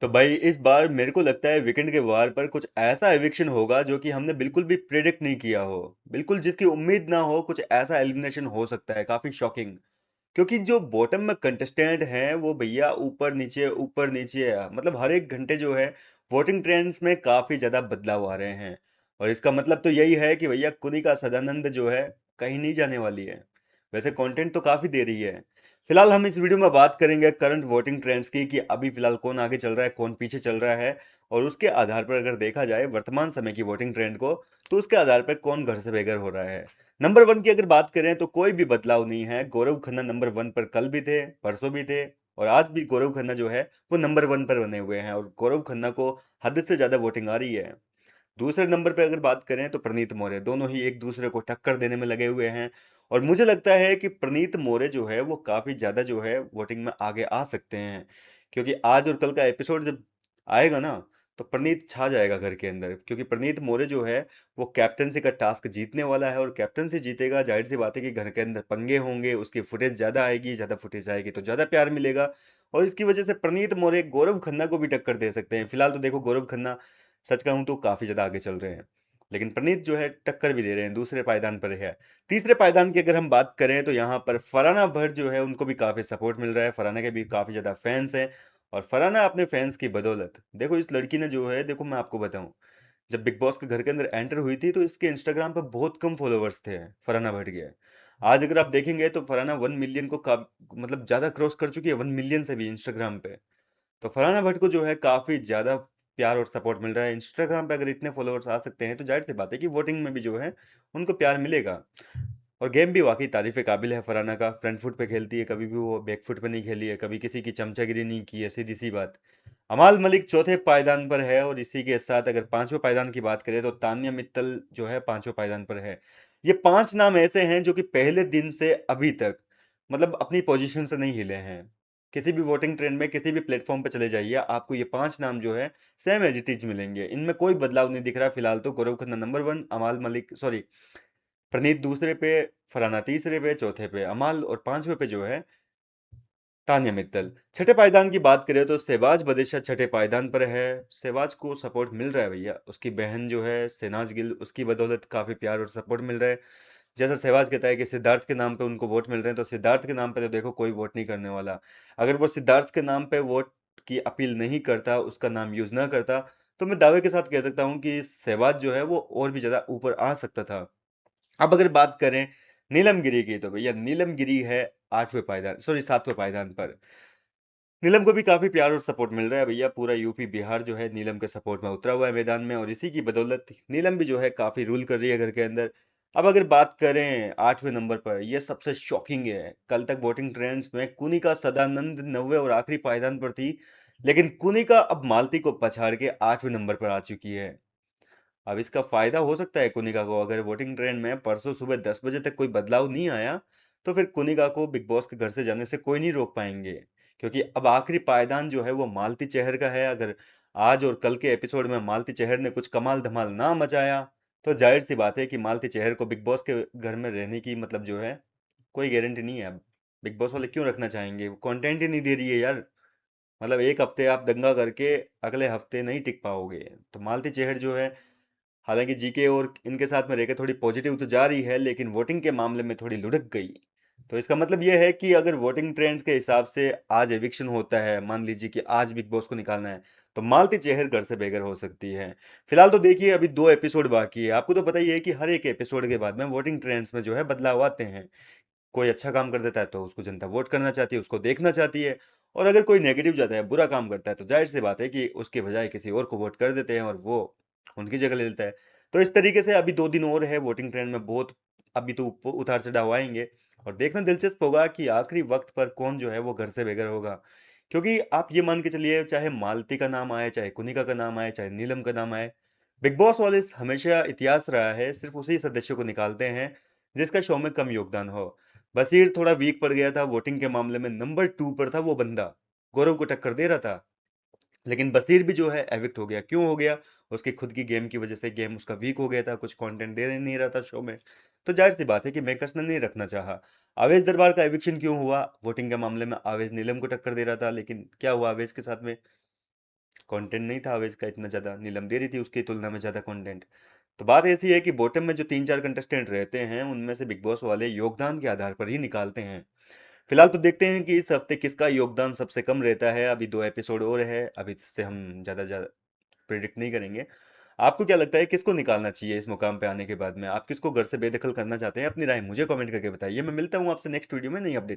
तो भाई इस बार मेरे को लगता है वीकेंड के वार पर कुछ ऐसा एविक्शन होगा जो कि हमने बिल्कुल भी प्रेडिक्ट नहीं किया हो। बिल्कुल जिसकी उम्मीद ना हो, कुछ ऐसा एलिमिनेशन हो सकता है काफी शॉकिंग। क्योंकि जो बॉटम में कंटेस्टेंट हैं वो भैया ऊपर नीचे है, मतलब हर एक घंटे जो है वोटिंग ट्रेंड्स में काफी ज्यादा बदलाव आ रहे हैं। और इसका मतलब तो यही है कि भैया कुनिका सदानंद जो है कहीं नहीं जाने वाली है। वैसे कंटेंट तो काफी दे रही है। फिलहाल हम इस वीडियो में बात करेंगे करंट वोटिंग ट्रेंड्स की कि अभी फिलहाल कौन आगे चल रहा है, कौन पीछे चल रहा है। और उसके आधार पर अगर देखा जाए वर्तमान समय की वोटिंग ट्रेंड को, तो उसके आधार पर कौन घर से बेघर हो रहा है। नंबर वन की अगर बात करें तो कोई भी बदलाव नहीं है। गौरव खन्ना नंबर वन पर कल भी थे, परसों भी थे, और आज भी गौरव खन्ना जो है वो नंबर वन पर बने हुए हैं, और गौरव खन्ना को हद से ज्यादा वोटिंग आ रही है। दूसरे नंबर पे अगर बात करें तो प्रणीत मौर्य, दोनों ही एक दूसरे को टक्कर देने में लगे हुए हैं। और मुझे लगता है कि प्रणीत मौर्य जो है वो काफी ज्यादा जो है वोटिंग में आगे आ सकते हैं। क्योंकि आज और कल का एपिसोड जब आएगा ना, तो प्रणीत छा जाएगा घर के अंदर। क्योंकि प्रणीत मौर्य जो है वो कैप्टनसी का टास्क जीतने वाला है, और कैप्टनसी जीतेगा, जाहिर सी बात है कि घर के अंदर पंगे होंगे, उसकी फुटेज ज्यादा आएगी, ज्यादा फुटेज आएगी तो ज्यादा प्यार मिलेगा। और इसकी वजह से प्रणीत मौर्य गौरव खन्ना को भी टक्कर दे सकते हैं। फिलहाल तो देखो गौरव खन्ना सच कहूं तो काफी ज्यादा आगे चल रहे हैं, लेकिन प्रणीत जो है टक्कर भी दे रहे हैं, दूसरे पायदान पर है। तीसरे पायदान की अगर हम बात करें तो यहाँ पर फरहाना भट्ट जो है उनको भी काफी सपोर्ट मिल रहा है। फरहाना के भी काफी ज्यादा फैंस हैं। और फरहाना अपने फैंस की बदौलत, देखो इस लड़की ने जो है, देखो मैं आपको बताऊं, जब बिग बॉस के घर के अंदर एंटर हुई थी तो इसके इंस्टाग्राम पर बहुत कम फॉलोअर्स थे फरहाना भट्ट के। आज अगर आप देखेंगे तो फरहाना 1 मिलियन को मतलब ज्यादा क्रॉस कर चुकी है, 1 मिलियन से भी इंस्टाग्राम पे। तो फरहाना भट्ट को जो है काफी ज्यादा प्यार और सपोर्ट मिल रहा है इंस्टाग्राम पे। अगर इतने फॉलोअर्स आ सकते हैं तो जाहिर सी बात है कि वोटिंग में भी जो है उनको प्यार मिलेगा। और गेम भी वाकई तारीफ के काबिल है। फरहाना का फ्रंट फुट पे खेलती है, कभी भी वो बैक फुट पे नहीं खेली है, कभी किसी की चमचागिरी नहीं की है, सीधी सी बात। अमाल मलिक चौथे पायदान पर है, और इसी के साथ अगर पांचवें पायदान की बात करें तो तान्या मित्तल जो है पांचवें पायदान पर है। ये पांच नाम ऐसे हैं जो कि पहले दिन से अभी तक मतलब अपनी पोजीशन से नहीं हिले हैं। किसी भी वोटिंग ट्रेंड में किसी भी प्लेटफॉर्म पे चले जाइए, आपको ये पांच नाम जो है सेम एज इट इज मिलेंगे। इनमें कोई बदलाव नहीं दिख रहा फिलहाल। तो गौरव खन्ना नंबर वन, अमाल मलिक सॉरी प्रणीत दूसरे पे, फरहाना तीसरे पे, चौथे पे अमाल, और पांचवे पे जो है तान्या मित्तल। छठे पायदान की बात करें तो सहवाज बदेशा छठे पायदान पर है। सहवाज को सपोर्ट मिल रहा है भैया, उसकी बहन जो है सेनाज गिल, उसकी बदौलत काफी प्यार और सपोर्ट मिल रहा है। जैसा सहवाज कहता है कि सिद्धार्थ के नाम पे उनको वोट मिल रहे हैं, तो सिद्धार्थ के नाम पे तो देखो कोई वोट नहीं करने वाला। अगर वो सिद्धार्थ के नाम पे वोट की अपील नहीं करता, उसका नाम यूज ना करता, तो मैं दावे के साथ कह सकता हूँ कि सहवाज जो है वो और भी ज्यादा ऊपर आ सकता था। अब अगर बात करें नीलम गिरी की, तो भैया नीलम गिरी है आठवें पायदान सॉरी सातवें पायदान पर। नीलम को भी काफी प्यार और सपोर्ट मिल रहा है भैया। पूरा यूपी बिहार जो है नीलम के सपोर्ट में उतरा हुआ है मैदान में, और इसी की बदौलत नीलम भी जो है काफी रूल कर रही है घर के अंदर। अब अगर बात करें आठवें नंबर पर, यह सबसे शॉकिंग है। कल तक वोटिंग ट्रेंड्स में कुनिका सदानंद नौवे और आखिरी पायदान पर थी, लेकिन कुनिका अब मालती को पछाड़ के आठवें नंबर पर आ चुकी है। अब इसका फायदा हो सकता है कुनिका को। अगर वोटिंग ट्रेंड में परसों सुबह 10 बजे तक कोई बदलाव नहीं आया, तो फिर कुनिका को बिग बॉस के घर से जाने से कोई नहीं रोक पाएंगे। क्योंकि अब आखिरी पायदान जो है वो मालती चहर का है। अगर आज और कल के एपिसोड में मालती चहर ने कुछ कमाल धमाल ना मचाया, तो जाहिर सी बात है कि मालती चहर को बिग बॉस के घर में रहने की मतलब जो है कोई गारंटी नहीं है। अब बिग बॉस वाले क्यों रखना चाहेंगे, कंटेंट ही नहीं दे रही है यार। मतलब एक हफ्ते आप दंगा करके अगले हफ्ते नहीं टिक पाओगे। तो मालती चहर जो है, हालांकि जीके और इनके साथ में रहकर थोड़ी पॉजिटिव तो जा रही है, लेकिन वोटिंग के मामले में थोड़ी लुढ़क गई। तो इसका मतलब यह है कि अगर वोटिंग ट्रेंड्स के हिसाब से आज एविक्शन होता है, मान लीजिए कि आज बिग बॉस को निकालना है, तो मालती चेहर घर से बेघर हो सकती है। फिलहाल तो देखिए अभी 2 एपिसोड बाकी है। आपको तो पता ही है कि हर एक एपिसोड के बाद में वोटिंग ट्रेंड्स में जो है बदलाव आते हैं। कोई अच्छा काम कर देता है तो उसको जनता वोट करना चाहती है, उसको देखना चाहती है। और अगर कोई नेगेटिव जाता है, बुरा काम करता है, तो जाहिर सी बात है कि उसके बजाय किसी और को वोट कर देते हैं, और वो उनकी जगह ले लेता है। तो इस तरीके से अभी 2 दिन और है वोटिंग ट्रेंड में, बहुत अभी तो उतार चढ़ाव आएंगे। और देखना दिलचस्प होगा कि आखिरी वक्त पर कौन जो है वो घर से बेघर होगा। क्योंकि आप ये मान के चलिए, चाहे मालती का नाम आए, चाहे कुनिका का नाम आए, चाहे नीलम का नाम आए, बिग बॉस वाले हमेशा इतिहास रहा है सिर्फ उसी सदस्य को निकालते हैं जिसका शो में कम योगदान हो। बशीर थोड़ा वीक पड़ गया था वोटिंग के मामले में, नंबर 2 पर था वो बंदा, गौरव को टक्कर दे रहा था। लेकिन बशीर भी जो है एविक्ट हो गया। क्यों हो गया? उसकी खुद की गेम की वजह से। गेम उसका वीक हो गया था, कुछ कंटेंट दे नहीं रहा था शो में। तो जाहिर सी बात है कि मेकर्स ने नहीं रखना चाहा। आवेश दरबार का एविक्शन क्यों हुआ? वोटिंग के मामले में आवेश नीलम को टक्कर दे रहा था, लेकिन क्या हुआ आवेश के साथ में? कंटेंट नहीं था अवेज का इतना ज़्यादा, नीलम दे रही थी उसकी तुलना में ज़्यादा कंटेंट। तो बात ऐसी है कि बॉटम में जो 3-4 कंटेस्टेंट रहते हैं, उनमें से बिग बॉस वाले योगदान के आधार पर ही निकालते हैं। फिलहाल तो देखते हैं कि इस हफ्ते किसका योगदान सबसे कम रहता है। अभी 2 एपिसोड और है, अभी इससे हम ज़्यादा ज़्यादा प्रेडिक्ट नहीं करेंगे। आपको क्या लगता है किसको निकालना चाहिए इस मुकाम पे आने के बाद में? आप किसको घर से बेदखल करना चाहते हैं? अपनी राय मुझे कमेंट करके बताइए। मैं मिलता हूँ आपसे नेक्स्ट वीडियो में नई अपडेट